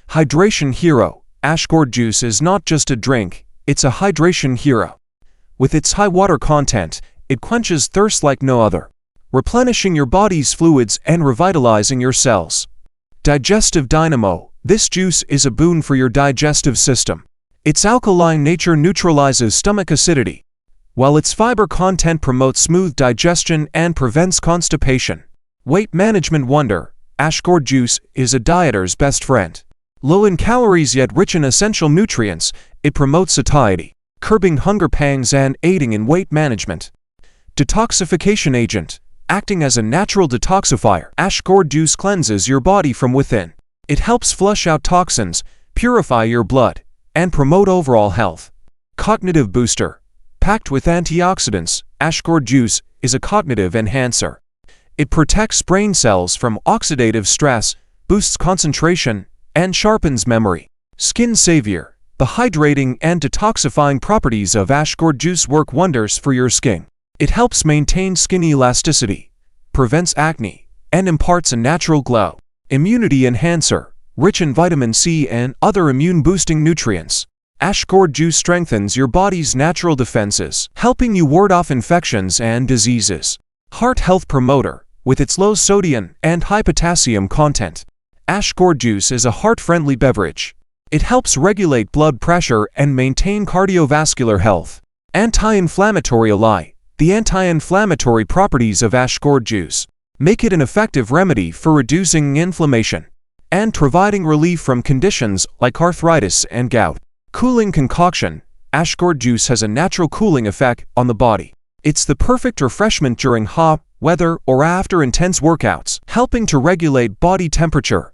Hydration Hero. Ash Gourd Juice is not just a drink, it's a hydration hero. With its high water content, it quenches thirst like no other, replenishing your body's fluids and revitalizing your cells. Digestive Dynamo. This juice is a boon for your digestive system. Its alkaline nature neutralizes stomach acidity, while its fiber content promotes smooth digestion and prevents constipation. Weight Management Wonder. Ash Gourd Juice is a dieter's best friend. Low in calories yet rich in essential nutrients, it promotes satiety, curbing hunger pangs and aiding in weight management. Detoxification Agent. Acting as a natural detoxifier, Ash Gourd Juice cleanses your body from within. It helps flush out toxins, purify your blood, and promote overall health. Cognitive Booster. Packed with antioxidants, Ash Gourd Juice is a cognitive enhancer. It protects brain cells from oxidative stress, boosts concentration, and sharpens memory. Skin Savior. The hydrating and detoxifying properties of Ash Gourd Juice work wonders for your skin. It helps maintain skin elasticity, prevents acne, and imparts a natural glow. Immunity Enhancer. Rich in vitamin C and other immune-boosting nutrients, Ash Gourd Juice strengthens your body's natural defenses, helping you ward off infections and diseases. Heart Health Promoter. With its low sodium and high potassium content, Ash Gourd Juice is a heart-friendly beverage. It helps regulate blood pressure and maintain cardiovascular health. Anti-inflammatory ally. The anti-inflammatory properties of Ash Gourd Juice make it an effective remedy for reducing inflammation and providing relief from conditions like arthritis and gout. Cooling Concoction. Ash Gourd Juice has a natural cooling effect on the body. It's the perfect refreshment during hot weather or after intense workouts, helping to regulate body temperature